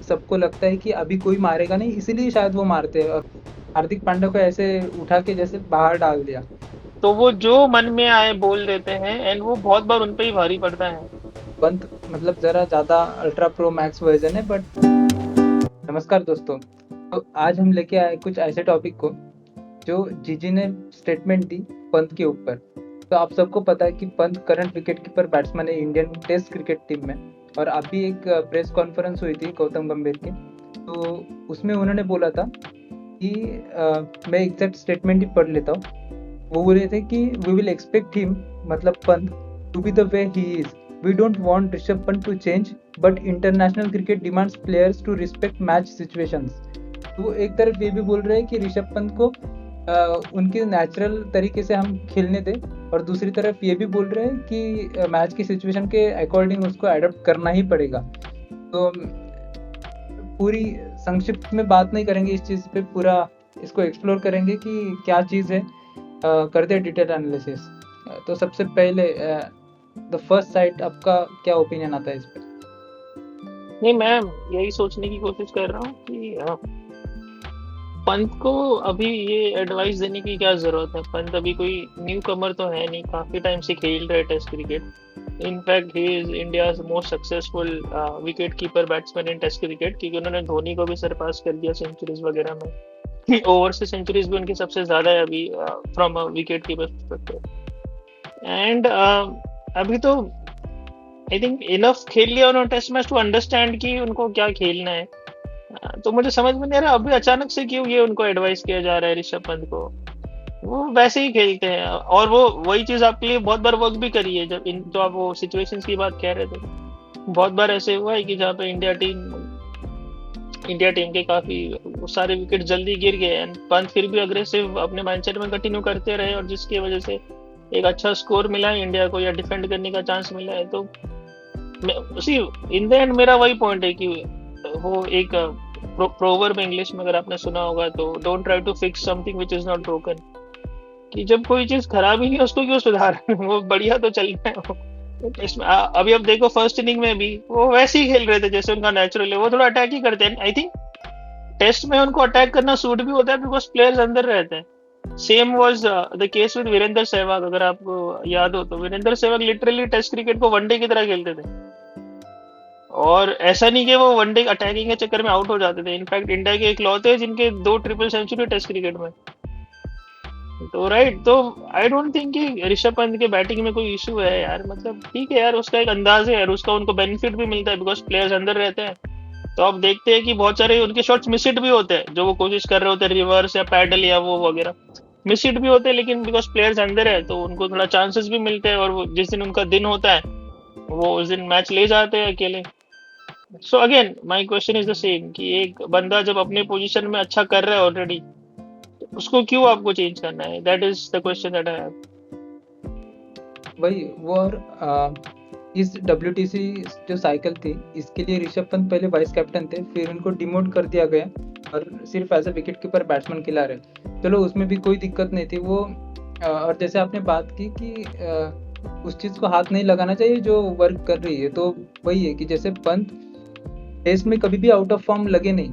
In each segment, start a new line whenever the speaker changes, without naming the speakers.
सबको लगता है कि अभी कोई मारेगा नहीं, इसीलिए शायद वो मारते हैं। और हार्दिक पांड्या को ऐसे उठा के जैसे बाहर डाल दिया।
तो वो जो मन में आए बोल देते हैं, एंड वो बहुत बार उन पे ही भारी पड़ता है।
पंत मतलब जरा ज़्यादा अल्ट्रा प्रो मैक्स वर्जन है बट। नमस्कार दोस्तों। तो आज हम लेके आए कुछ ऐसे टॉपिक को जो जीजी ने स्टेटमेंट दी पंत के ऊपर। तो आप सबको पता है कि Pant current wicket keeper batsman है इंडियन टेस्ट क्रिकेट टीम में। और अभी एक प्रेस कॉन्फ्रेंस हुई थी गौतम गंभीर की। तो उसमें उन्होंने बोला था कि मैं एग्जैक्ट स्टेटमेंट ही पढ़ लेता हूँ। वो बोल रहे थे कि वी विल एक्सपेक्ट हिम, मतलब Pant, to be the way he is. We don't want Rishabh Pant to change, but international cricket demands players to respect match situations. तो वो एक तरफ ये भी बोल रहे हैं कि ऋषभ पंत को उनके नेचुरल तरीके से हम खेलने दें, और दूसरी तरफ ये भी बोल रहे हैं कि मैच की सिचुएशन के अकॉर्डिंग उसको अडॉप्ट करना ही पड़ेगा। तो पूरी संक्षिप्त में बात नहीं करेंगे इस चीज़ पे, पूरा इसको एक्सप्लोर करेंगे कि क्या चीज़ है। करते हैं डिटेल एनालिसिस। तो सबसे पहले द फर्स्ट साइट, आपका क्या ओपिनियन आता है इस पे?
नहीं, मैं यही सोचने की कोशिश कर रहा हूँ कि पंत को अभी ये एडवाइस देने की क्या जरूरत है। पंत अभी कोई न्यू कमर तो है नहीं, काफी टाइम से खेल रहे test cricket. In fact he is India's most successful wicket keeper batsman in test cricket, क्योंकि उन्होंने धोनी को भी सरपास कर दिया सेंचुरीज वगैरह में। ओवरसीज सेंचुरीज भी उनकी सबसे ज्यादा है अभी, from a wicket keeper perspective. And अभी तो आई थिंक इनफ खेल लिया उन्होंने टेस्ट मैच टू अंडरस्टैंड कि उनको क्या खेलना है। तो मुझे समझ में नहीं आ रहा अभी अचानक से क्यों ये उनको एडवाइस किया जा रहा है ऋषभ पंत को। वो वैसे ही खेलते हैं, और वो वही चीज आपके लिए बहुत बार वर्क भी करी है। जब इन तो आप वो सिचुएशंस की बात कह रहे थे, बहुत बार ऐसे हुआ है कि जहाँ पे इंडिया टीम के काफी सारे विकेट जल्दी गिर गए, एंड पंत फिर भी अग्रेसिव अपने माइंडसेट में कंटिन्यू करते रहे, और जिसकी वजह से एक अच्छा स्कोर मिला है इंडिया को, या डिफेंड करने का चांस मिला है। तो सी, इन द एंड मेरा वही पॉइंट है कि वो एक प्रोवर्ब इंग्लिश में अगर आपने सुना होगा तो, don't try to fix something which is not broken. कि जब कोई चीज खराब ही नहीं है उसको क्यों सुधार। वो बढ़िया तो चल रहा है वो। तो इसमें अभी आप देखो फर्स्ट इनिंग में भी वो वैसे ही खेल रहे थे जैसे उनका नेचुरल है। वो थोड़ा अटैक ही करते हैं, आई थिंक टेस्ट में उनको अटैक करना सूट भी होता है बिकॉज प्लेयर्स अंदर रहते हैं। Same was the case with Virender Sehwag, अगर आपको याद हो तो। Virender Sehwag literally test cricket को वनडे की तरह खेलते थे, और ऐसा नहीं कि वो वनडे अटैकिंग के चक्कर में आउट हो जाते थे। इनफैक्ट इंडिया के इकलौते हैं जिनके 2 ट्रिपल सेंचुरी टेस्ट क्रिकेट में। तो राइट, तो आई डोंट थिंक कि ऋषभ पंत के बैटिंग में कोई इशू है यार। मतलब ठीक है यार, उसका एक अंदाज है यार, उसका उनको बेनिफिट भी मिलता है बिकॉज प्लेयर्स अंदर रहते हैं। तो आप देखते हैं कि बहुत सारे उनके शॉट्स मिस हिट भी होते हैं, जो वो कोशिश कर रहे होते हैं रिवर्स या पैडल या वो वगैरह, मिस हिट भी होते हैं, लेकिन बिकॉज प्लेयर्स अंदर है तो उनको थोड़ा चांसेस भी मिलते हैं, और वो जिस दिन उनका दिन होता है वो उस दिन मैच ले जाते हैं अकेले। So again my question is the same कि एक बंदा जब अपने पोजीशन में अच्छा कर रहा है ऑलरेडी, तो उसको क्यों आपको चेंज करना है? That is the question that I have.
वही वो। और इस WTC जो साइकिल थी, इसके लिए ऋषभ पंत पहले वाइस कैप्टन थे, फिर उनको डिमोट कर दिया गया और सिर्फ as a wicket keeper batsman खिला रहे। चलो उसमें भी कोई दिक्कत नहीं थी वो। और जैसे आपने बात की कि उस चीज़ को हाथ नहीं लगाना चाहिए जो वर्क कर रही है, तो वही है कि जैसे पंत टेस्ट में कभी भी आउट ऑफ फॉर्म लगे नहीं।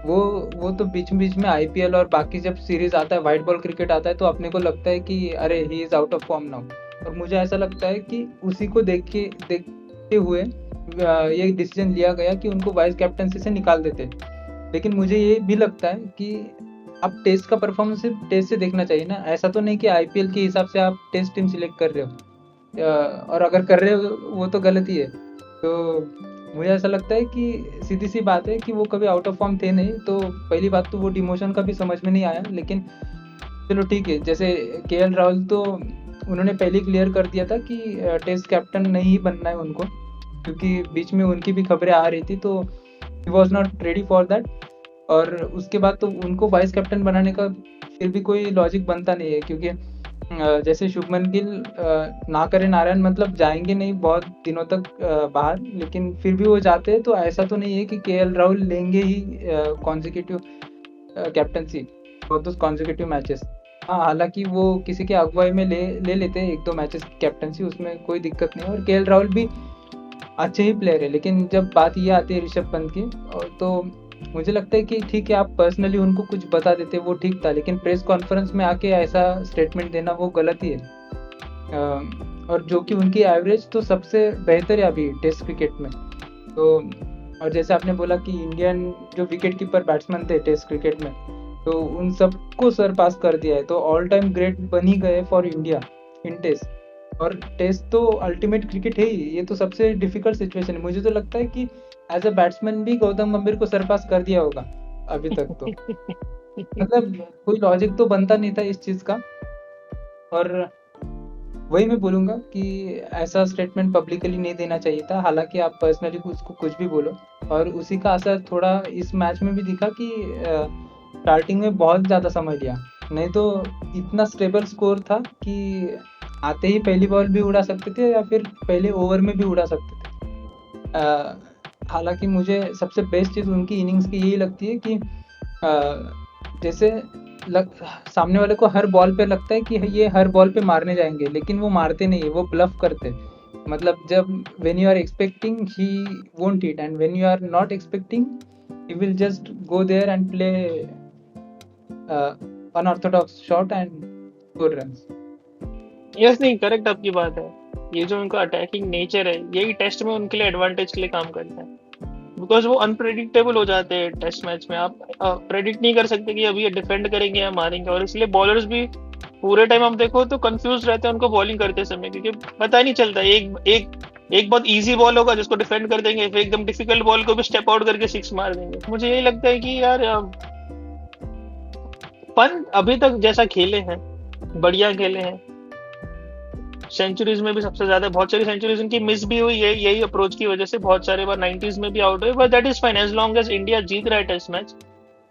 वो वो तो बीच बीच में IPL और बाकी जब सीरीज आता है, वाइट बॉल क्रिकेट आता है, तो अपने को लगता है कि अरे he is out of form now. और मुझे ऐसा लगता है कि उसी को देखते हुए ये डिसीजन लिया गया कि उनको वाइस कैप्टनसी से निकाल देते। लेकिन मुझे ये भी लगता है कि आप टेस्ट का परफॉर्मेंस सिर्फ टेस्ट से देखना चाहिए ना। ऐसा तो नहीं कि IPL के हिसाब से आप टेस्ट टीम सिलेक्ट कर रहे हो। और अगर कर रहे हो वो तो गलत ही है। तो मुझे ऐसा लगता है कि सीधी सी बात है कि वो कभी आउट ऑफ फॉर्म थे नहीं। तो पहली बात तो वो डिमोशन का भी समझ में नहीं आया। लेकिन चलो ठीक है, जैसे KL राहुल तो उन्होंने पहले क्लियर कर दिया था कि टेस्ट कैप्टन नहीं बनना है उनको, क्योंकि बीच में उनकी भी खबरें आ रही थी, तो he was not ready for that. और उसके बाद तो उनको वाइस कैप्टन बनाने का फिर भी कोई लॉजिक बनता नहीं है, क्योंकि जैसे शुभमन गिल ना करे नारायण, मतलब जाएंगे नहीं बहुत दिनों तक बाहर, लेकिन फिर भी वो जाते हैं। तो ऐसा तो नहीं है कि KL राहुल लेंगे ही consecutive captaincy for those consecutive matches. हाँ, हालांकि वो किसी के अगुवाई में ले लेते हैं 1-2 मैचेस की कैप्टनसी, उसमें कोई दिक्कत नहीं है। और KL राहुल भी अच्छे ही प्लेयर है, लेकिन जब बात ये आती है ऋषभ पंत की, तो मुझे लगता है कि ठीक है, आप पर्सनली उनको कुछ बता देते वो ठीक था, लेकिन प्रेस कॉन्फ्रेंस में आके ऐसा स्टेटमेंट देना वो गलत ही है। और जो कि उनकी एवरेज तो सबसे बेहतर है अभी टेस्ट क्रिकेट में। तो और जैसे आपने बोला कि इंडियन जो विकेट कीपर बैट्समैन थे टेस्ट क्रिकेट में, तो उन सबको सरपास कर दिया है, तो ऑल टाइम ग्रेट बन ही गए फॉर इंडिया इन टेस्ट। और टेस्ट तो अल्टीमेट क्रिकेट है ही, ये तो सबसे डिफिकल्ट सिचुएशन है। मुझे तो लगता है कि एज अ बैट्समैन भी गौतम गंभीर को सरपास कर दिया होगा अभी तक तो। मतलब कोई लॉजिक तो बनता नहीं था इस चीज का। और वही मैं बोलूंगा कि ऐसा स्टेटमेंट पब्लिकली नहीं देना चाहिए था, हालांकि आप पर्सनली उसको कुछ भी बोलो। और उसी का असर थोड़ा इस मैच में भी दिखा कि स्टार्टिंग में बहुत ज़्यादा समझ लिया, नहीं तो इतना स्टेबल स्कोर था कि आते ही पहली बॉल भी उड़ा सकते थे या फिर पहले ओवर में भी उड़ा सकते थे। हालांकि मुझे सबसे बेस्ट चीज़ उनकी इनिंग्स की यही लगती है कि जैसे सामने वाले को हर बॉल पे लगता है कि ये हर बॉल पे मारने जाएंगे, लेकिन वो मारते नहीं है, वो ब्लफ करते। मतलब जब when you are expecting he won't hit, and when you are not expecting he will just go there and play unorthodox shot and score runs.
Yes, नहीं, करेक्ट आपकी बात है। ये जो उनका अटैकिंग नेचर है, यही टेस्ट में उनके लिए एडवांटेज के लिए काम करता है, बिकॉज वो अनप्रेडिक्टेबल हो जाते हैं टेस्ट मैच में। आप प्रेडिक्ट नहीं कर सकते कि अभी ये डिफेंड करेंगे या मारेंगे, और इसलिए बॉलर्स भी पूरे टाइम आप देखो तो कंफ्यूज रहते हैं उनको बॉलिंग करते समय, क्योंकि पता ही नहीं चलता। एक बहुत इजी बॉल होगा जिसको डिफेंड कर देंगे, फिर एकदम डिफिकल्ट बॉल को भी स्टेप आउट करके सिक्स मार देंगे। मुझे यही लगता है कि यार पंत अभी तक जैसा खेले हैं, बढ़िया खेले हैं। सेंचुरीज में भी सबसे ज्यादा, बहुत सारी सेंचुरीज उनकी मिस भी हुई है यही अप्रोच की वजह से, बहुत सारे बार 90s में भी आउट हुए, but that is fine as long as India जीत रहा है test match.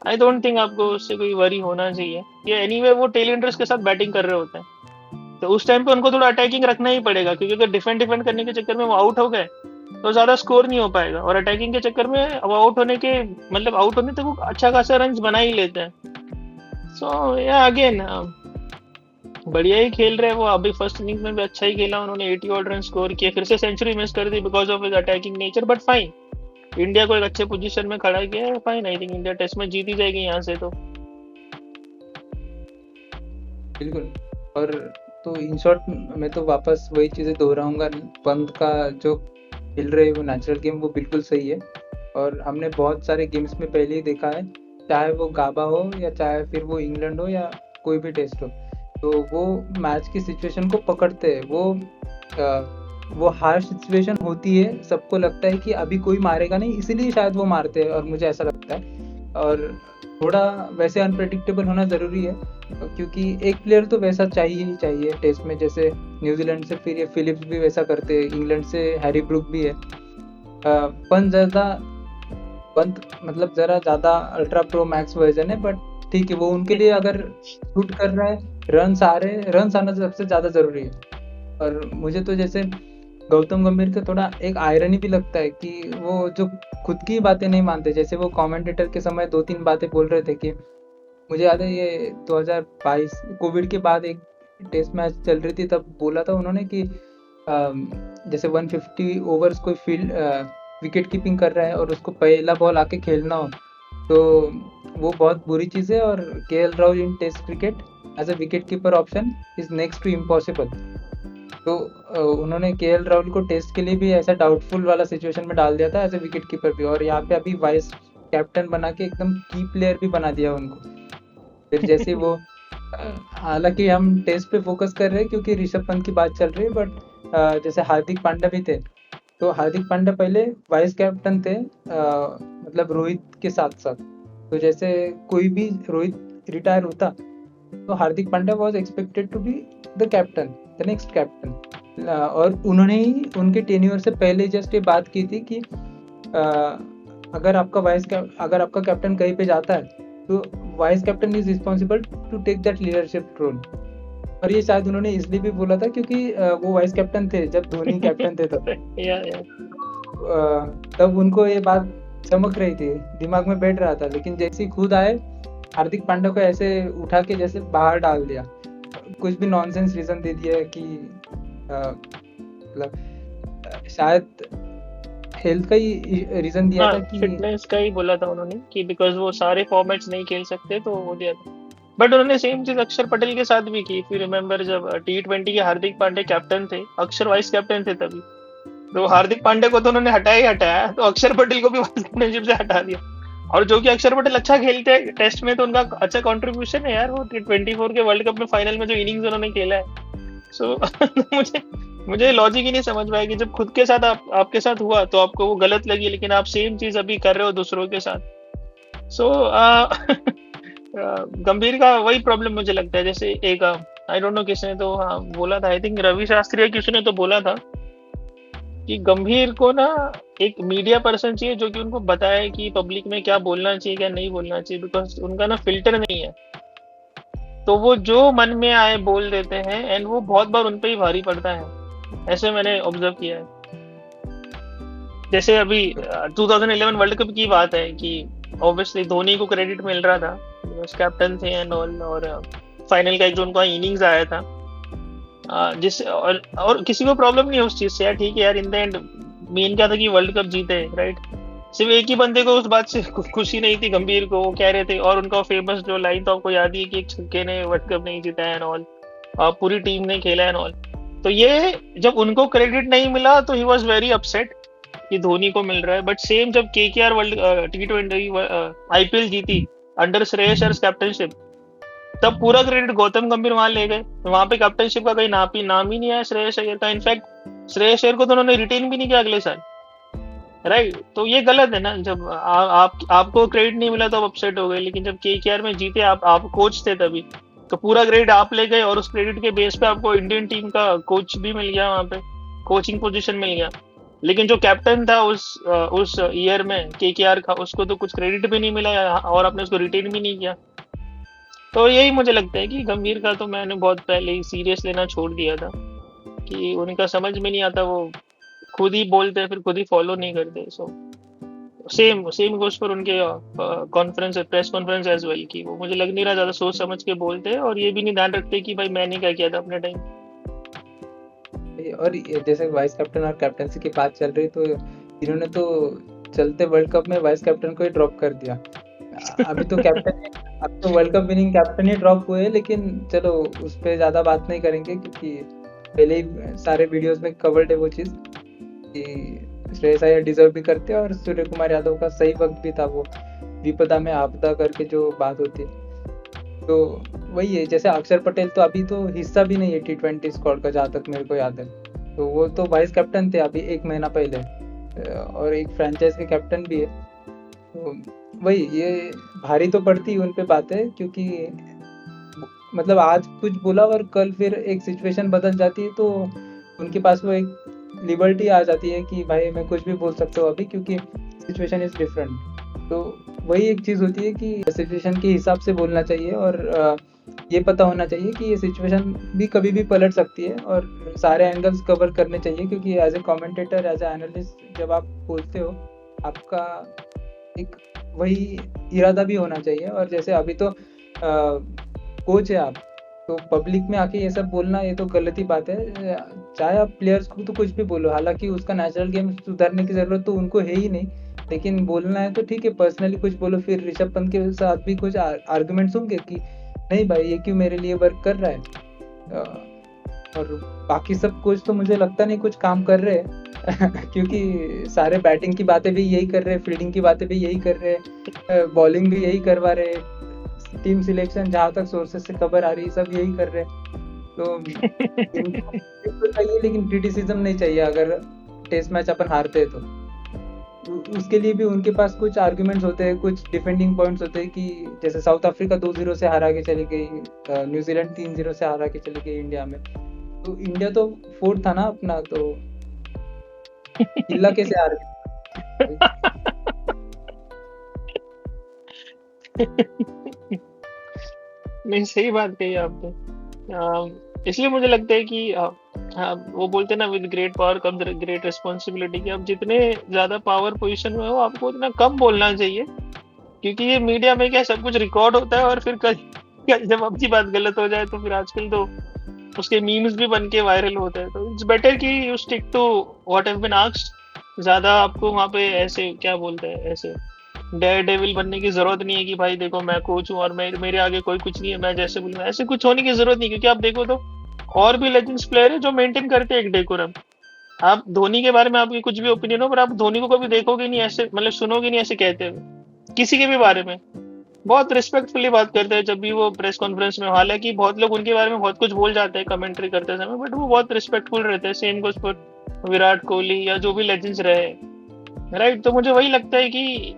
I don't think आपको उससे कोई वरी होना चाहिए। ये एनीवे वो टेल एंडर्स के साथ बैटिंग कर रहे होते हैं, तो उस टाइम पे उनको थोड़ा अटैकिंग रखना ही पड़ेगा, क्योंकि अगर डिफेंड करने के चक्कर में वो आउट हो गए तो ज्यादा स्कोर नहीं हो पाएगा, और अटैकिंग के चक्कर में वो आउट होने के, मतलब आउट होने तक वो अच्छा खासा रन बना ही लेते हैं। सो या अगेन बढ़िया ही खेल रहे हैं वो। अभी फर्स्ट इनिंग्स में भी अच्छा ही खेला उन्होंने, 80 ऑड रन स्कोर किए, फिर से सेंचुरी मिस कर दी because of his attacking nature, but fine, India को एक अच्छे पोजीशन में खड़ा किया है, fine. I think India test में जीती जाएगी यहाँ से तो।
बिल्कुल। और तो इन शॉर्ट मैं तो वापस वही चीज़ें दोहराऊंगा, पंत का जो खेल रहे हैं वो नेचुरल गेम वो बिल्कुल सही है। और हमने बहुत सारे गेम्स में पहले ही देखा है, चाहे वो गाबा हो या चाहे फिर वो इंग्लैंड हो या कोई भी टेस्ट हो, तो वो मैच की सिचुएशन को पकड़ते हैं। वो हार्श सिचुएशन होती है, सबको लगता है कि अभी कोई मारेगा नहीं, इसीलिए शायद वो मारते हैं, और मुझे ऐसा लगता है। और थोड़ा वैसे अनप्रेडिक्टेबल होना ज़रूरी है, क्योंकि एक प्लेयर तो वैसा चाहिए ही चाहिए टेस्ट में। जैसे न्यूजीलैंड से फिर ये फिलिप्स भी वैसा करते हैं, इंग्लैंड से हैरी ब्रूक भी है। पंत मतलब ज़रा ज़्यादा अल्ट्रा प्रो मैक्स वर्जन है, बट ठीक है, वो उनके लिए अगर शूट कर रहा है, रन आना सबसे ज़्यादा ज़रूरी है। और मुझे तो जैसे गौतम गंभीर का थोड़ा एक आयरनी भी लगता है कि वो जो खुद की बातें नहीं मानते, जैसे वो कमेंटेटर के समय 2-3 बातें बोल रहे थे कि मुझे याद है ये 2022 कोविड के बाद एक टेस्ट मैच चल रही थी, तब बोला था उन्होंने कि जैसे 150 ओवर्स कोई फील्ड विकेट कीपिंग कर रहा है और उसको पहला बॉल आके खेलना हो, तो वो बहुत बुरी चीज़ है। और K L Rahul in test cricket as a wicket keeper option is next to impossible. तो उन्होंने केएल राहुल को टेस्ट के लिए भी ऐसा डाउटफुल वाला सिचुएशन में डाल दिया था एज ए विकेट कीपर भी, और यहाँ पे अभी वाइस कैप्टन बना के एकदम की प्लेयर भी बना दिया उनको। फिर जैसे वो हालांकि हम टेस्ट पे फोकस कर रहे हैं क्योंकि ऋषभ पंत की बात चल रही है, बट जैसे हार्दिक पांड्या भी थे, तो हार्दिक पांड्या पहले वाइस कैप्टन थे, मतलब रोहित के साथ साथ। तो जैसे कोई भी रोहित रिटायर होता तो Hardik Pandya was expected to be the captain, the next captain. और उन्होंने ही उनके टेन्योर से पहले जस्ट ये बात की थी कि अगर आपका कैप्टन कहीं पे जाता है तो vice captain is responsible to take that leadership role. और ये शायद उन्होंने इसलिए भी बोला था क्योंकि वो वाइस कैप्टन थे जब धोनी कैप्टन थे तब। तब उनको ये बात चमक रही थी, दिमाग में बैठ रहा था, लेकिन जैसे ही खुद आए हार्दिक पांड्या को ऐसे उठा के जैसे बाहर डाल दिया, कुछ भी नॉनसेंस रीजन दे दिया कि मतलब शायद हेल्थ का ही रीजन दिया
हाँ,
था कि
फिटनेस का ही बोला था उन्होंने कि बिकॉज वो सारे फॉर्मेट्स नहीं खेल सकते तो वो दिया था। बट उन्होंने सेम चीज अक्षर पटेल के साथ भी की। इफ यू रिमेम्बर, जब T20 के हार्दिक पांडे कैप्टन थे, अक्षर वाइस कैप्टन थे तभी, तो हार्दिक पांडे को तो उन्होंने हटाया ही हटाया, तो अक्षर पटेल को भी वाइस कैप्टनशिप से हटा दिया। और जो कि अक्षर पटेल अच्छा खेलते हैं टेस्ट में, तो उनका अच्छा कंट्रीब्यूशन है यार वो T24 के वर्ल्ड कप में फाइनल में जो इनिंग्स उन्होंने खेला है। सो मुझे मुझे लॉजिक ही नहीं समझ में आया कि जब खुद के साथ आपके साथ हुआ तो आपको वो गलत लगी, लेकिन आप सेम चीज अभी कर रहे हो दूसरों के साथ। सो गंभीर का वही प्रॉब्लम मुझे लगता है। जैसे एक आई डोंट नो किसने तो हाँ बोला था, आई थिंक रवि शास्त्री या किसी ने तो बोला था कि गंभीर को ना एक मीडिया पर्सन चाहिए जो कि उनको बताए कि पब्लिक में क्या बोलना चाहिए क्या नहीं बोलना चाहिए, बिकॉज उनका ना फिल्टर नहीं है। तो वो जो मन में आए बोल देते हैं, एंड वो बहुत बार उन पे ही भारी पड़ता है, ऐसे मैंने ऑब्जर्व किया है। जैसे अभी 2011 वर्ल्ड कप की बात है कि ऑब्वियसली धोनी को क्रेडिट मिल रहा था, कैप्टन थे एंड ऑल, और फाइनल का एक जो उनका इनिंग्स आया था, जिस और किसी को प्रॉब्लम नहीं है उस चीज से यार, ठीक है यार, इन द एंड मेन क्या था कि वर्ल्ड कप जीते, राइट। सिर्फ एक ही बंदे को उस बात से खुशी नहीं थी, गंभीर को, वो कह रहे थे, और उनका फेमस जो लाइन तो आपको याद ही है कि एक छक्के ने वर्ल्ड कप नहीं जीता एंड ऑल, पूरी टीम ने खेला एंड ऑल। तो ये जब उनको क्रेडिट नहीं मिला तो ही वॉज वेरी अपसेट कि धोनी को मिल रहा है। बट सेम जब KKR वर्ल्ड T20 IPL जीती अंडर श्रेयस अय्यर कैप्टनशिप, तब पूरा क्रेडिट गौतम गंभीर वहां ले गए। वहां पे कैप्टनशिप का कहीं नाम ही नहीं आया श्रेयस अय्यर का। इनफैक्ट श्रेयस अय्यर को तो उन्होंने रिटेन भी नहीं किया अगले साल, राइट। तो ये गलत है ना, जब आपको क्रेडिट नहीं मिला तो आप अपसेट हो गए, लेकिन जब KKR में जीते, आप कोच थे तभी, तो पूरा क्रेडिट आप ले गए, और उस क्रेडिट के बेस पे आपको इंडियन टीम का कोच भी मिल गया, वहां पे कोचिंग पोजीशन मिल गया। लेकिन जो कैप्टन था उस ईयर में KKR का, उसको तो कुछ क्रेडिट भी नहीं मिला, और आपने उसको रिटेन भी नहीं किया। तो यही मुझे लगता है कि गंभीर का तो मैंने बहुत पहले ही सीरियस लेना छोड़ दिया था, कि उनका समझ में नहीं आता, वो खुद ही बोलते हैं फिर खुद ही फॉलो नहीं करते। सो सेम सेम गोस पर उनके conference press conference as well, कि वो मुझे लग नहीं रहा ज्यादा सोच समझ के बोलते हैं, और ये भी नहीं ध्यान रखते कि भाई मैंने क्या किया था अपने टाइम।
और जैसे वाइस कैप्टन और कैप्टनसी की बात चल रही, तो इन्होंने तो चलते वर्ल्ड कप में वाइस कैप्टन को ही ड्रॉप कर दिया। अभी तो कैप्टन अब तो वर्ल्ड कप विनिंग कैप्टन ही ड्रॉप हुए, लेकिन चलो उस पर ज्यादा बात नहीं करेंगे, क्योंकि पहले ही सारे वीडियोस में कवर्ड है वो चीज कि श्रेयस अय्यर डिजर्व भी करते हैं, और सूर्य कुमार यादव का सही वक्त भी था, वो विपदा में आपदा करके जो बात होती है। तो वही है, जैसे अक्षर पटेल तो अभी तो हिस्सा भी नहीं है T20 स्क्वाड का, जहाँ तक मेरे को याद है। तो वो तो वाइस कैप्टन थे अभी 1 महीना पहले, और एक फ्रेंचाइज के कैप्टन भी है। तो वही, ये भारी तो पड़ती है उन पे बातें, क्योंकि मतलब आज कुछ बोला और कल फिर एक सिचुएशन बदल जाती है, तो उनके पास वो एक लिबर्टी आ जाती है कि भाई मैं कुछ भी बोल सकता हूँ अभी, क्योंकि सिचुएशन इज डिफरेंट। तो वही एक चीज़ होती है कि सिचुएशन के हिसाब से बोलना चाहिए, और ये पता होना चाहिए कि ये सिचुएशन भी कभी भी पलट सकती है, और सारे एंगल्स कवर करने चाहिए, क्योंकि as a commentator, as a analyst जब आप बोलते हो, आपका एक वही इरादा भी होना चाहिए। और जैसे अभी तो कोच है आप, तो पब्लिक में आके ये सब बोलना, ये तो गलत ही बात है। चाहे आप प्लेयर्स को तो कुछ भी बोलो, हालांकि उसका नेचुरल गेम सुधारने की जरूरत तो उनको है ही नहीं, लेकिन बोलना है तो ठीक है, पर्सनली कुछ बोलो। फिर ऋषभ पंत के साथ भी कुछ आर्गुमेंट्स होंगे कि नहीं भाई ये क्यों मेरे लिए वर्क कर रहा है, और बाकी सब कोच तो मुझे लगता नहीं कुछ काम कर रहे हैं क्योंकि सारे बैटिंग की बातें भी यही कर रहे हैं, फील्डिंग की बातें भी यही कर रहे हैं, बॉलिंग भी यही करवा रहे हैं, टीम सिलेक्शन जहाँ तक सोर्सेस से खबर आ रही है सब यही कर रहे हैं। तो इनको चाहिए, लेकिन क्रिटिसिज्म नहीं चाहिए अगर टेस्ट मैच अपन हारते हैं तो। उसके लिए भी उनके पास कुछ आर्गुमेंट्स होते हैं, कुछ डिफेंडिंग पॉइंट्स होते हैं, कि जैसे साउथ अफ्रीका 2-0 से हारा के चली गई, न्यूजीलैंड 3-0 से हारा के चली गई इंडिया में, तो इंडिया तो फोर्थ था ना अपना, तो किल्ला कैसे हार गई?
नहीं, सही बात कही आपने। इसलिए मुझे लगता है कि हाँ, वो बोलते हैं ना, with great power comes great responsibility, कि आप जितने ज्यादा पावर पोजीशन में हो आपको उतना कम बोलना चाहिए, क्योंकि ये मीडिया में क्या सब कुछ रिकॉर्ड होता है, और फिर कल जब आपकी बात गलत हो जाए तो फिर आजकल तो उसके मीम्स भी बन के वायरल होते हैं। तो इट्स बेटर कि you stick to what have been asked, ज्यादा आपको वहाँ पे ऐसे क्या बोलते हैं, ऐसे डेयर डेविल बनने की जरूरत नहीं है कि भाई देखो मैं कोच हूँ और मेरे आगे कोई कुछ नहीं है, मैं जैसे बोलूँ ऐसे कुछ होने की जरूरत नहीं, क्योंकि आप देखो तो और भी लेजेंड्स प्लेयर है जो मेंटेन करते हैं एक डेकोरम। आप धोनी के बारे में आपकी कुछ भी ओपिनियन हो, पर आप धोनी को कभी देखोगे नहीं ऐसे, मतलब सुनोगे नहीं ऐसे कहते हुए किसी के भी बारे में। बहुत रिस्पेक्टफुली बात करते हैं जब भी वो प्रेस कॉन्फ्रेंस में, हालांकि बहुत लोग उनके बारे में बहुत कुछ बोल जाते हैं कमेंट्री करते समय, बट वो बहुत रिस्पेक्टफुल रहते हैं। Same goes for Virat Kohli या जो भी लेजेंड्स रहे, राइट। तो मुझे वही लगता है कि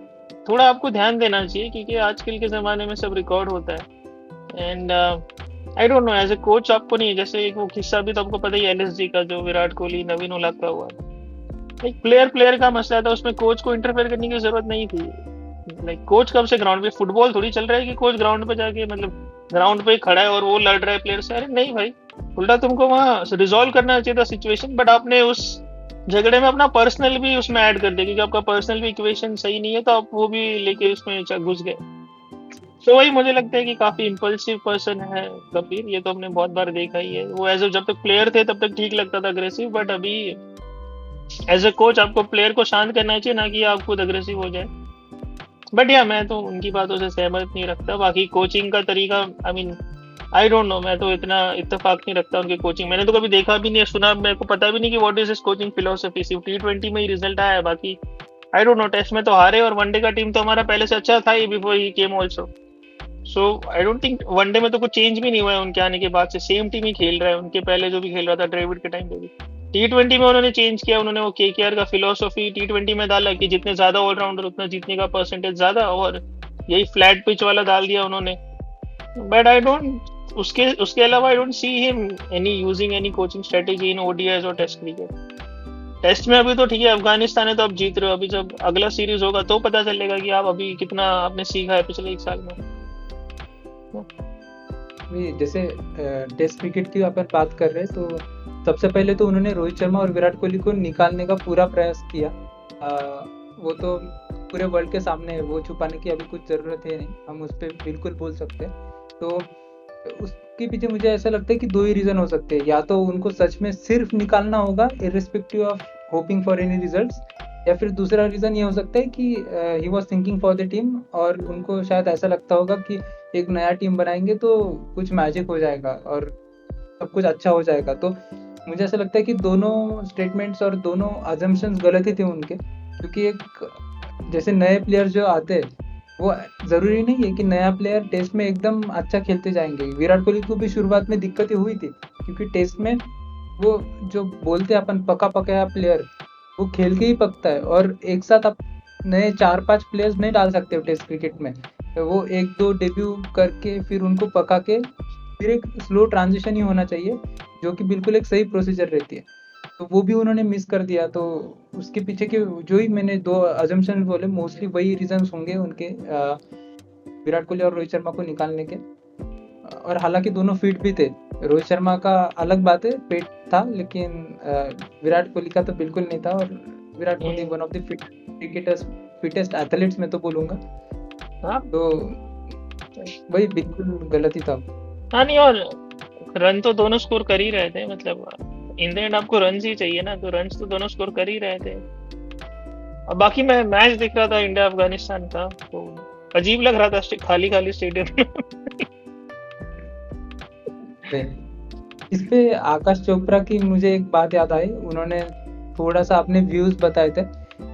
थोड़ा आपको ध्यान देना चाहिए, क्योंकि आजकल के ज़माने में सब रिकॉर्ड होता है। And I don't know, as a coach आपको नहीं, जैसे एक वो किस्सा भी तो आपको पता ही है एलएसजी का, जो विराट कोहली नवीन उलग का हुआ। एक प्लेयर प्लेयर का मसला था, उसमें कोच को इंटरफेयर करने की जरूरत नहीं थी। लाइक कोच कब से ग्राउंड पे, फुटबॉल थोड़ी चल रहा है कि कोच ग्राउंड पे जाके मतलब ग्राउंड पे खड़ा है और वो लड़ रहा है प्लेयर से। अरे नहीं भाई, उल्टा तुमको वहाँ रिजॉल्व करना चाहिए था सिचुएशन, बट आपने उस झगड़े में अपना पर्सनल भी उसमें ऐड कर दिया, क्योंकि आपका पर्सनल भी इक्वेशन सही नहीं है, तो आप वो भी लेके उसमें घुस गए। तो वही मुझे लगता है कि काफी इम्पल्सिव पर्सन है गंभीर, ये तो हमने बहुत बार देखा ही है। वो एज जब तक प्लेयर थे तब तक ठीक लगता था अग्रेसिव, बट अभी एज ए कोच आपको प्लेयर को शांत करना चाहिए, ना कि आप खुद अग्रेसिव हो जाए। बट या मैं तो उनकी बातों से सहमत नहीं रखता। बाकी कोचिंग का तरीका, I mean I don't no, मैं तो इतना इत्तेफाक नहीं रखता उनके कोचिंग। मैंने तो कभी देखा भी नहीं है, सुना, मेरे को पता भी नहीं कि what is this coaching philosophy. सिर्फ T20 में ही रिजल्ट आया है, बाकी आई डोंट नो। टेस्ट में तो हारे, और वनडे का टीम तो हमारा पहले से अच्छा था ही before he came also. So I don't think one-day में तो कुछ चेंज भी नहीं हुआ है उनके आने के बाद से, सेम टीम ही खेल रहा है। उनके पहले जो भी खेल रहा था ड्रेविड के टाइम पे भी, T20 में उन्होंने चेंज किया। उन्होंने वो KKR का फिलोसफी T20 में डाला कि जितने ज्यादा ऑलराउंडर उतना जीतने का परसेंटेज ज्यादा, और यही फ्लैट पिच वाला डाल दिया उन्होंने। बट आई डोंट, उसके उसके अलावा I don't see him any using any coaching strategy in ODIs और टेस्ट क्रिकेट। टेस्ट में अभी तो ठीक है, अफगानिस्तान है तो आप जीत रहे हो। अभी जब अगला सीरीज होगा तो पता चलेगा कि आप अभी कितना आपने सीखा है पिछले 1 साल में।
जैसे टेस्ट क्रिकेट की अपन बात कर रहे हैं, तो सबसे पहले तो उन्होंने रोहित शर्मा और विराट कोहली को निकालने का पूरा प्रयास किया। वो तो पूरे वर्ल्ड के सामने है, वो छुपाने की अभी कुछ ज़रूरत है नहीं, हम उस पर बिल्कुल बोल सकते हैं। तो उसके पीछे मुझे ऐसा लगता है कि 2 ही रीज़न हो सकते हैं। या तो उनको सच में सिर्फ निकालना होगा irrespective of hoping for any results, या फिर दूसरा रीज़न ये हो सकता है कि he was thinking for the team, और उनको शायद ऐसा लगता होगा कि एक नया टीम बनाएंगे तो कुछ मैजिक हो जाएगा और सब कुछ अच्छा हो जाएगा। तो मुझे ऐसा लगता है कि दोनों स्टेटमेंट्स और दोनों अजम्पशंस गलत ही थे उनके, क्योंकि एक जैसे नए प्लेयर जो आते हैं, वो ज़रूरी नहीं है कि नया प्लेयर टेस्ट में एकदम अच्छा खेलते जाएंगे। विराट कोहली को भी शुरुआत में दिक्कतें हुई थी, क्योंकि टेस्ट में वो जो बोलते हैं अपन पका पकाया प्लेयर, वो खेल के ही पकता है। और एक साथ आप नए 4-5 प्लेयर्स नहीं डाल सकते हो टेस्ट क्रिकेट में। तो वो 1-2 डेब्यू करके फिर उनको पका के फिर एक स्लो ट्रांजिशन ही होना चाहिए, जो कि बिल्कुल एक सही प्रोसीजर रहती है। तो वो भी उन्होंने मिस कर दिया। तो उसके पीछे के जो ही मैंने 2 अजम्पशन बोले, मोस्टली वही रीजंस होंगे उनके, विराट कोहली और रोहित शर्मा को निकालने के। और हालांकि दोनों फिट भी थे। रोहित शर्मा का अलग बात है, पेट था, लेकिन विराट कोहली का तो बिल्कुल नहीं था। और Virat Kohli one of the fittest athletes में तो बोलूँगा।
हाँ
तो वही बिल्कुल गलत ही था।
हाँ नहीं, और रन तो दोनों स्कोर कर ही रहे थे, मतलब इन द एंड आपको रन ही चाहिए ना, तो रन तो दोनों स्कोर कर ही रहे थे। और बाकी मैं मैच देख रहा था इंडिया अफगानिस्तान का, तो अजीब लग रहा था खाली खाली स्टेडियम।
इस पे आकाश चोपड़ा की मुझे एक बात याद आई। उन्होंने थोड़ा सा अपने व्यूज बताए थे।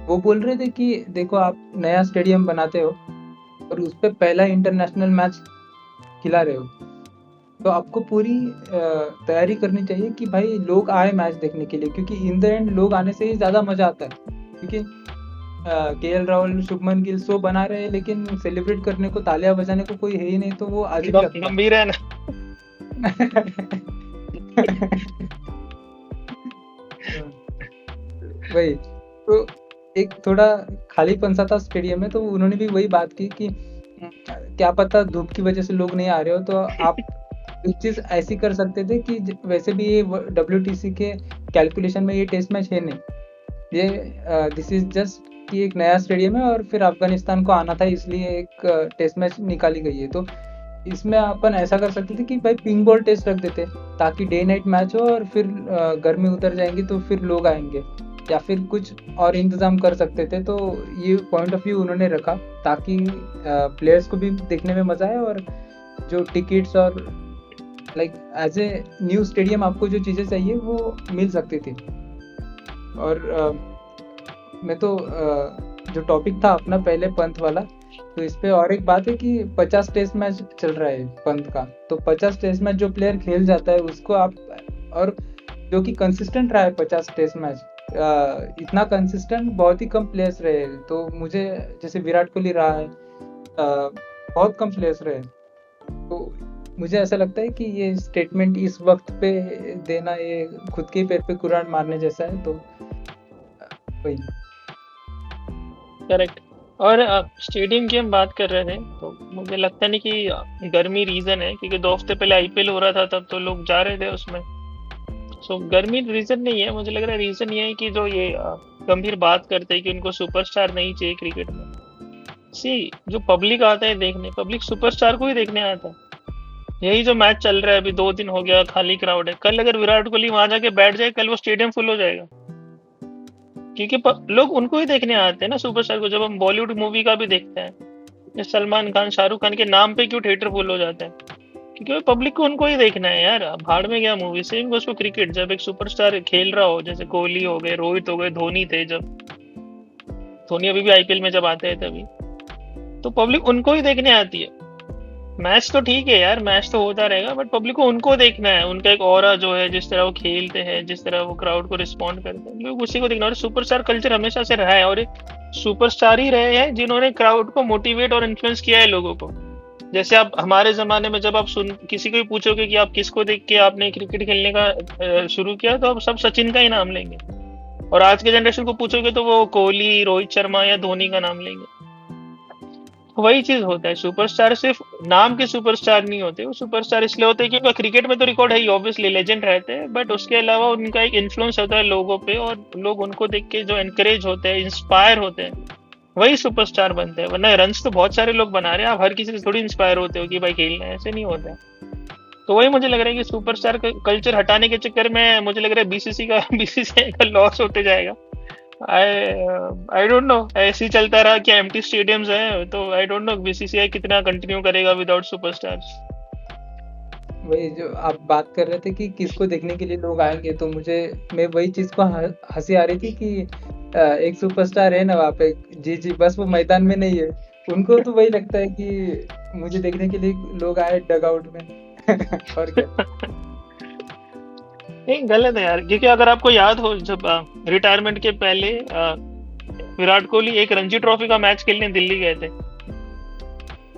वो बोल रहे थे कि देखो, आप नया स्टेडियम बनाते हो और उस पे पहला इंटरनेशनल मैच खिला रहे हो, तो आपको पूरी तैयारी करनी चाहिए कि भाई लोग आए मैच देखने के लिए, क्योंकि इन द एंड लोग आने से ही ज़्यादा मज़ा आता है। क्योंकि KL राहुल, शुभमन गिल शो बना रहे हैं, लेकिन सेलिब्रेट करने को, तालियां बजाने को कोई है ही नहीं, तो वो अजीब लगता है।
गंभीर है ना।
वही तो एक थोड़ा खालीपन सा था स्टेडियम में। तो उन्होंने भी वही बात की कि क्या पता धूप की वजह से लोग नहीं आ रहे हो, तो आप एक चीज ऐसी कर सकते थे कि वैसे भी ये WTC के कैलकुलेशन में ये टेस्ट मैच है नहीं, ये दिस इज जस्ट कि एक नया स्टेडियम है और फिर अफगानिस्तान को आना था, इसलिए एक टेस्ट मैच निकाली गई है। तो इसमें अपन ऐसा कर सकते थे कि भाई पिंक बॉल टेस्ट रख देते, ताकि डे नाइट मैच हो और फिर गर्मी उतर जाएंगी तो फिर लोग आएंगे। या फिर कुछ और इंतजाम कर सकते थे। तो ये पॉइंट ऑफ व्यू उन्होंने रखा ताकि प्लेयर्स को भी देखने में मजा आए, और जो टिकट्स और like as a new stadium आपको जो चीज़ें चाहिए वो मिल सकती थी। और मैं तो जो टॉपिक था अपना पहले पंत वाला, तो इस पे और एक बात है कि 50 टेस्ट मैच चल रहा है पंत का, तो 50 टेस्ट मैच जो प्लेयर खेल जाता है उसको आप, और जो कि कंसिस्टेंट रहा है 50 टेस्ट मैच, इतना कंसिस्टेंट बहुत ही कम प्लेयर्स रहे। तो मुझे जैसे विराट कोहली रहा है, बहुत कम प्लेयर्स रहे। तो मुझे ऐसा लगता है कि ये स्टेटमेंट इस वक्त पे देना ये खुद के पैर पे कुरान मारने जैसा है। तो वही।
करेक्ट। और स्टेडियम की हम बात कर रहे थे, तो मुझे लगता नहीं कि गर्मी रीजन है, क्योंकि 2 हफ्ते पहले आईपीएल हो रहा था तब तो लोग जा रहे थे उसमें। सो गर्मी रीजन नहीं है, मुझे लग रहा है रीजन ये है कि जो ये गंभीर बात करते हैं कि उनको सुपरस्टार नहीं चाहिए क्रिकेट में। सी, जो पब्लिक आता है देखने, पब्लिक सुपरस्टार को ही देखने आता है। यही जो मैच चल रहा है अभी 2 दिन हो गया, खाली क्राउड है। कल अगर विराट कोहली वहां जाके बैठ जाए, कल वो स्टेडियम फुल हो जाएगा, क्योंकि लोग उनको ही देखने आते हैं ना, सुपरस्टार को। जब हम बॉलीवुड मूवी का भी देखते हैं, ये सलमान खान शाहरुख खान के नाम पे क्यों थिएटर फुल हो जाता है? क्योंकि पब्लिक को उनको ही देखना है यार। भाड़ में गया movie. Same goes for cricket. जब एक सुपरस्टार खेल रहा हो, जैसे कोहली हो गए, रोहित हो गए, धोनी थे, जब धोनी अभी भी आईपीएल में जब आते हैं तभी, तो पब्लिक उनको ही देखने आती है। मैच तो ठीक है यार, मैच तो होता रहेगा, बट पब्लिक को उनको देखना है। उनका एक ऑरा जो है, जिस तरह वो खेलते हैं, जिस तरह वो क्राउड को रिस्पॉन्ड करते हैं, लोग उसी को देखना। और सुपरस्टार कल्चर हमेशा से रहा है, और सुपरस्टार ही रहे हैं जिन्होंने क्राउड को मोटिवेट और इन्फ्लुएंस किया है लोगों को। जैसे आप हमारे जमाने में जब आप किसी को भी पूछोगे कि आप किसको देख के आपने क्रिकेट खेलने का शुरू किया, तो आप सब सचिन का ही नाम लेंगे। और आज के जनरेशन को पूछोगे तो वो कोहली, रोहित शर्मा या धोनी का नाम लेंगे। वही चीज होता है, सुपरस्टार सिर्फ नाम के सुपरस्टार नहीं होते। वो सुपरस्टार इसलिए होते हैं क्योंकि क्रिकेट में तो रिकॉर्ड है ही, ऑब्वियसली लेजेंड रहते हैं, बट उसके अलावा उनका एक इन्फ्लुएंस होता है लोगों पे, और लोग उनको देख के जो एनकरेज होते हैं, इंस्पायर होते हैं, वही सुपरस्टार बनते हैं। वरना रन्स तो बहुत सारे लोग बना रहे हैं, आप हर किसी से थोड़ी इंस्पायर होते हो कि भाई खेलना है, ऐसे नहीं होता है। तो वही मुझे लग रहा है कि सुपरस्टार कल्चर हटाने के चक्कर में मुझे लग रहा है बीसीसीआई का लॉस होते जाएगा। आई डोंट नो, ऐसे ही चलता रहा कि एम्प्टी स्टेडियम्स है, तो आई डोंट नो बीसीसीआई कितना कंटिन्यू करेगा विदाउट सुपरस्टार्स।
वही जो आप बात कर रहे थे कि किसको देखने के लिए लोग आएंगे, तो मैं वही चीज को हंसी आ रही थी कि एक सुपरस्टार है ना वहाँ पे, जी जी, बस वो मैदान में नहीं है। उनको तो वही लगता है कि मुझे देखने के लिए लोग आए डग आउट में। और क्या।
नहीं, गलत है यार, क्योंकि अगर आपको याद हो, जब रिटायरमेंट के पहले विराट कोहली एक रणजी ट्रॉफी का मैच खेलने दिल्ली गए थे,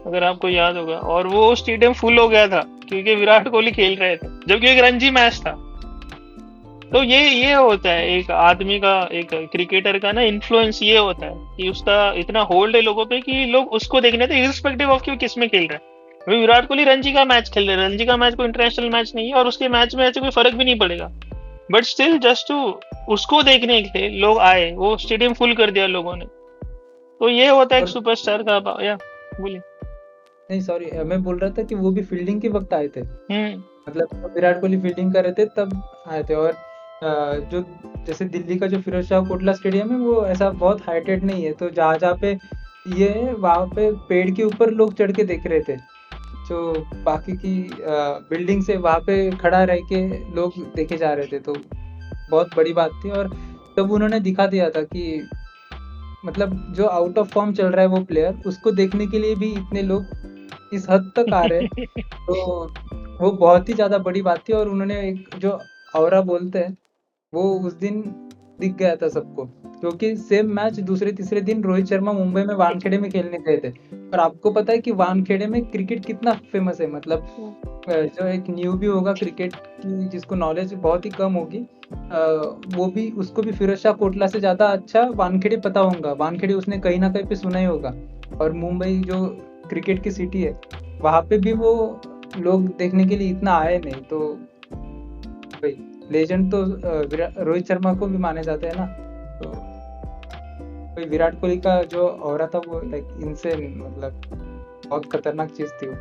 अगर आपको याद होगा, और वो स्टेडियम फुल हो गया था क्योंकि विराट कोहली खेल रहे थे, जबकि एक रणजी मैच था। तो ये होता है एक आदमी का, एक क्रिकेटर का ना इन्फ्लुएंस, ये होता है कि उसका इतना होल्ड है लोगों पे कि लोग उसको देखने थे, इरिस्पेक्टिव ऑफ कि किस में खेल रहा है। अभी विराट कोहली रणजी का मैच खेल रहे हैं, रणजी का मैच कोई इंटरनेशनल मैच नहीं है, और उसके मैच में ऐसे कोई फर्क भी नहीं पड़ेगा, बट स्टिल जस्ट टू उसको देखने के लिए लोग आए, वो स्टेडियम फुल कर दिया लोगों ने। तो ये होता है एक
और
सुपरस्टार का। या बोलिए।
नहीं, सॉरी, मैं बोल रहा था कि वो भी फील्डिंग के वक्त आए थे।
हम्म।
मतलब जब विराट कोहली फील्डिंग कर रहे थे तब आए थे। और जो जैसे दिल्ली का जो फिरोज शाह कोटला स्टेडियम है वो ऐसा बहुत हाइटेड नहीं है, तो जहाँ जहाँ पे ये है वहाँ पे पेड़ के ऊपर लोग चढ़ के देख रहे थे। जो बाकी की बिल्डिंग से वहाँ पे खड़ा रह के लोग देखे जा रहे थे, तो बहुत बड़ी बात थी। और तब उन्होंने दिखा दिया था कि मतलब जो आउट ऑफ फॉर्म चल रहा है वो प्लेयर, उसको देखने के लिए भी इतने लोग इस हद तक आ रहे हैं, तो वो बहुत ही ज्यादा बड़ी बात थी। और उन्होंने एक जो औरा बोलते हैं वो उस दिन दिख गया था सबको, क्योंकि सेम मैच दूसरे तीसरे दिन रोहित शर्मा मुंबई में वानखेड़े में खेलने गए थे। और आपको पता है कि वानखेड़े में क्रिकेट कितना फेमस है। मतलब जो एक न्यू भी होगा क्रिकेट की, जिसको नॉलेज बहुत ही कम होगी, वो भी, उसको भी फिरोज शाह कोटला से ज्यादा अच्छा वानखेड़े पता होगा। वानखेड़े उसने कहीं ना कहीं पे सुना ही होगा। और मुंबई जो क्रिकेट की सिटी है, वहां पे भी वो लोग देखने के लिए इतना आए नहीं। तो भाई लेजेंड तो रोहित शर्मा को भी माने जाते हैं ना। तो भाई विराट कोहली का जो ऑरा था वो लाइक इनसेन, मतलब बहुत खतरनाक चीज थी वो।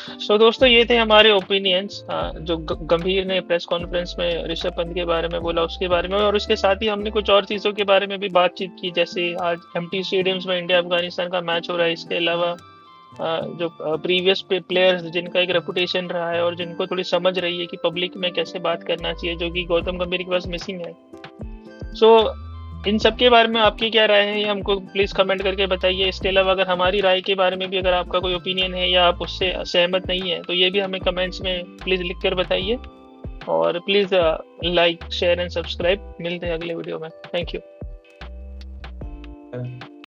सो दोस्तों, ये थे हमारे ओपिनियंस जो गंभीर ने प्रेस कॉन्फ्रेंस में ऋषभ पंत के बारे में बोला उसके बारे में, और उसके साथ ही हमने कुछ और चीज़ों के बारे में भी बातचीत की, जैसे आज एम्प्टी स्टेडियम्स में इंडिया अफगानिस्तान का मैच हो रहा है। इसके अलावा जो प्रीवियस प्लेयर्स जिनका एक रेपुटेशन रहा है और जिनको थोड़ी समझ रही है कि पब्लिक में कैसे बात करना चाहिए, जो कि गौतम गंभीर के पास मिसिंग है। सो इन सब के बारे में आपकी क्या राय है, ये हमको प्लीज़ कमेंट करके बताइए। इसके अलावा अगर हमारी राय के बारे में भी अगर आपका कोई ओपिनियन है या आप उससे सहमत नहीं है, तो ये भी हमें कमेंट्स में प्लीज़ लिख कर बताइए। और please like share and subscribe. मिलते हैं अगले वीडियो में। Thank you.